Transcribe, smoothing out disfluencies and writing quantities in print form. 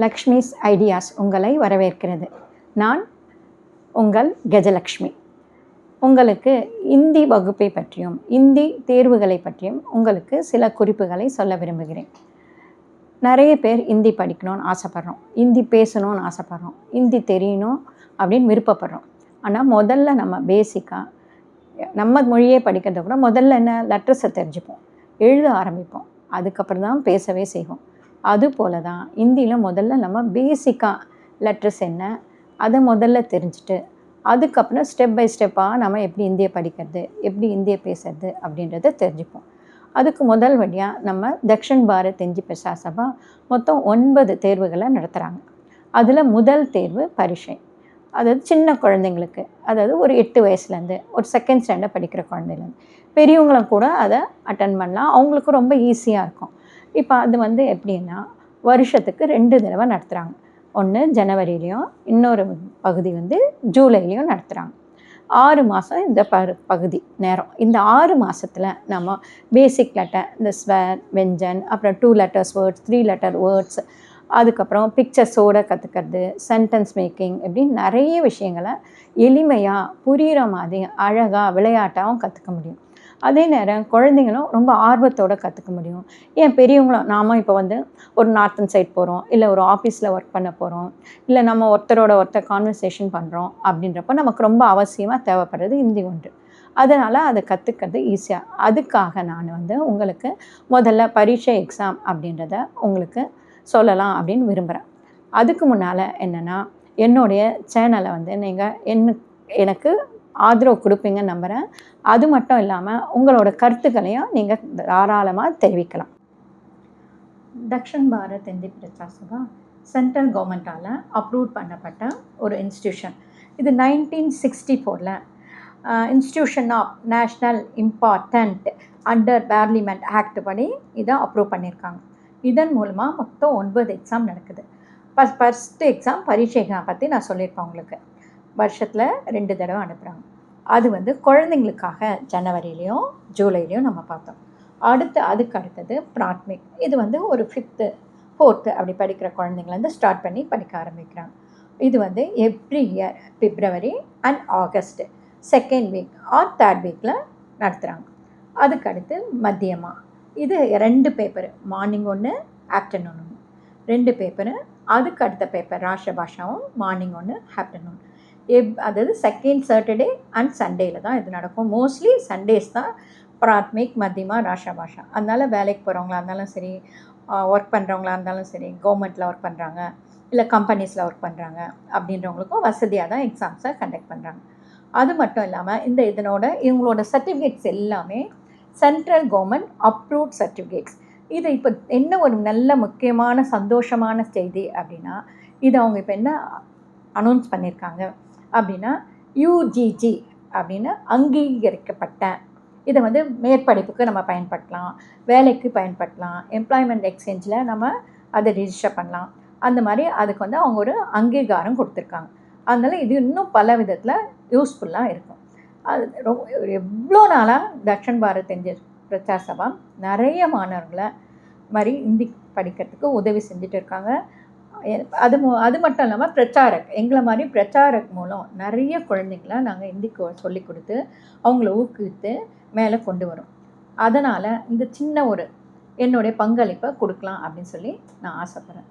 Lakshmi's ideas உங்களை வரவேற்கிறது. நான் உங்கள் கஜலக்ஷ்மி. உங்களுக்கு இந்தி வகுப்பை பற்றியும் இந்தி தேர்வுகளை பற்றியும் உங்களுக்கு சில குறிப்புகளை சொல்ல விரும்புகிறேன். நிறைய பேர் இந்தி படிக்கணும்னு ஆசைப்பட்றோம், இந்தி பேசணும்னு ஆசைப்பட்றோம், இந்தி தெரியணும் அப்படின்னு விருப்பப்படுறோம். ஆனால் முதல்ல நம்ம பேசிக்காக நம்ம மொழியே படிக்கிறத கூட முதல்ல என்ன லெட்டர்ஸை தெரிஞ்சுப்போம், எழுத ஆரம்பிப்போம், அதுக்கப்புறம் தான் பேசவே செய்வோம். அதுபோல தான் இந்தியில் முதல்ல நம்ம பேசிக்காக லெட்டர்ஸ் என்ன அதை முதல்ல தெரிஞ்சுட்டு அதுக்கப்புறம் ஸ்டெப் பை ஸ்டெப்பாக நம்ம எப்படி இந்தியை படிக்கிறது, எப்படி இந்தியை பேசுறது அப்படின்றத தெரிஞ்சுப்போம். அதுக்கு முதல் வழியாக நம்ம தக்ஷின் பாரத் இந்தி பிரசார சபா மொத்தம் 9 தேர்வுகளை நடத்துகிறாங்க. அதில் முதல் தேர்வு பரீட்சை, அதாவது சின்ன குழந்தைங்களுக்கு, அதாவது ஒரு 8 வயசுலேருந்து ஒரு செகண்ட் ஸ்டாண்டர்ட் படிக்கிற குழந்தைலேருந்து பெரியவங்களும் கூட அதை அட்டன் பண்ணலாம். அவங்களுக்கு ரொம்ப ஈஸியாக இருக்கும். இப்போ அது எப்படின்னா வருஷத்துக்கு 2 தடவை நடத்துகிறாங்க. ஒன்று ஜனவரிலையும் இன்னொரு பகுதி ஜூலைலையும் நடத்துகிறாங்க. 6 மாதம் இந்த பகுதி நேரம். இந்த 6 மாதத்தில் நம்ம பேசிக் லெட்டர், இந்த ஸ்வர், வெஞ்சன், அப்புறம் 2 letters வேர்ட்ஸ், 3 letter வேர்ட்ஸ், அதுக்கப்புறம் பிக்சர்ஸோடு கற்றுக்கிறது, சென்டென்ஸ் மேக்கிங், இப்படின்னு நிறைய விஷயங்களை எளிமையாக புரிகிற மாதிரி அழகாக விளையாட்டாகவும் கற்றுக்க முடியும். அதே நேரம் குழந்தைங்களும் ரொம்ப ஆர்வத்தோடு கற்றுக்க முடியும். ஏன் பெரியவங்களும் நாம் இப்போ ஒரு நார்த்தன் சைட் போகிறோம், இல்லை ஒரு ஆஃபீஸில் ஒர்க் பண்ண போகிறோம், இல்லை நம்ம ஒருத்தர் கான்வர்சேஷன் பண்ணுறோம் அப்படின்றப்ப நமக்கு ரொம்ப அவசியமாக தேவைப்படுறது இந்தி ஒன்று. அதனால் அதை கற்றுக்கிறது ஈஸியாக. அதுக்காக நான் உங்களுக்கு முதல்ல பரீட்சை எக்ஸாம் அப்படின்றத உங்களுக்கு சொல்லலாம் அப்படின்னு விரும்புகிறேன். அதுக்கு முன்னால் என்னென்னா, என்னுடைய சேனலை நீங்கள் எனக்கு ஆதரவு கொடுப்பீங்கன்னு நம்புகிறேன். அது மட்டும் இல்லாமல் உங்களோட கருத்துக்களையும் நீங்கள் தாராளமாக தெரிவிக்கலாம். தக்ஷின் பாரத் இந்தி பிரசார சபா சென்ட்ரல் கவர்மெண்ட்டால் அப்ரூவ் பண்ணப்பட்ட ஒரு இன்ஸ்டியூஷன். இது 1964 institution of national important under parliament act படி இதை அப்ரூவ் பண்ணியிருக்காங்க. இதன் மூலமாக மொத்தம் 9 எக்ஸாம் நடக்குது. ஃபஸ்ட்டு எக்ஸாம் பரீட்சை எக்ஸாம் பற்றி நான் சொல்லியிருப்பேன் உங்களுக்கு. வருஷத்தில் 2 தடவை அனுப்புகிறாங்க. அது குழந்தைங்களுக்காக ஜனவரிலையும் ஜூலைலையும் நம்ம பார்த்தோம். அதுக்கு அடுத்தது பிராத்மிக். இது ஒரு 5th 4th அப்படி படிக்கிற குழந்தைங்கள ஸ்டார்ட் பண்ணி படிக்க ஆரம்பிக்கிறாங்க. இது every year February and August 2nd week or 3rd வீக்கில் நடத்துகிறாங்க. அதுக்கடுத்து மத்தியமா. இது 2 பேப்பரு, மார்னிங் ஒன்று, ஆஃப்டர்நூன் ஒன்று, 2 பேப்பரு. அதுக்கு அடுத்த பேப்பர் ராஷ்டிர பாஷாவும் மார்னிங் ஒன்று, ஆஃப்டர்நூன். அதாவது 2nd சாட்டர்டே அண்ட் சண்டேயில் தான் இது நடக்கும். மோஸ்ட்லி சண்டேஸ் தான் பிராத்மிக், மத்தியமா, ராஷ்டிர பாஷா. அதனால் வேலைக்கு போகிறவங்களா இருந்தாலும் சரி, ஒர்க் பண்ணுறவங்களா இருந்தாலும் சரி, கவர்மெண்ட்டில் ஒர்க் பண்ணுறாங்க, இல்லை கம்பெனிஸில் ஒர்க் பண்ணுறாங்க அப்படின்றவங்களுக்கும் வசதியாக தான் எக்ஸாம்ஸை கண்டக்ட் பண்ணுறாங்க. அது மட்டும் இல்லாமல் இவங்களோட சர்டிஃபிகேட்ஸ் எல்லாமே சென்ட்ரல் கவர்மெண்ட் அப்ரூவ்ட் சர்டிஃபிகேட்ஸ். இது இப்போ என்ன ஒரு நல்ல முக்கியமான சந்தோஷமான செய்தி அப்படின்னா, இது அவங்க இப்போ என்ன அனௌன்ஸ் பண்ணியிருக்காங்க அப்படின்னா, யூஜிஜி அப்படின்னு அங்கீகரிக்கப்பட்ட, இதை மேற்படிப்புக்கு நம்ம பயன்படுத்தலாம், வேலைக்கு பயன்படுத்தலாம், எம்ப்ளாய்மெண்ட் எக்ஸ்சேஞ்சில் நம்ம அதை ரிஜிஸ்டர் பண்ணலாம். அந்த மாதிரி அதுக்கு அவங்க ஒரு அங்கீகாரம் கொடுத்துருக்காங்க. அதனால் இது இன்னும் பல விதத்தில் யூஸ்ஃபுல்லாக இருக்கும். அது எவ்வளோ நாளாக தக்ஷின் பாரத் இந்தி பிரசார சபா நிறைய மாணவர்களை மாதிரி இந்தி படிக்கிறதுக்கு உதவி செஞ்சுட்டு இருக்காங்க. அது மட்டும் இல்லாமல் எங்களை மாதிரி பிரச்சாரக் மூலம் நிறைய குழந்தைங்களை நாங்கள் இந்திக்கு சொல்லிக் கொடுத்து அவங்கள ஊக்குவித்து மேலே கொண்டு வரோம். அதனால் இந்த சின்ன என்னுடைய பங்களிப்பை கொடுக்கலாம் அப்படின்னு சொல்லி நான் ஆசைப்பட்றேன்.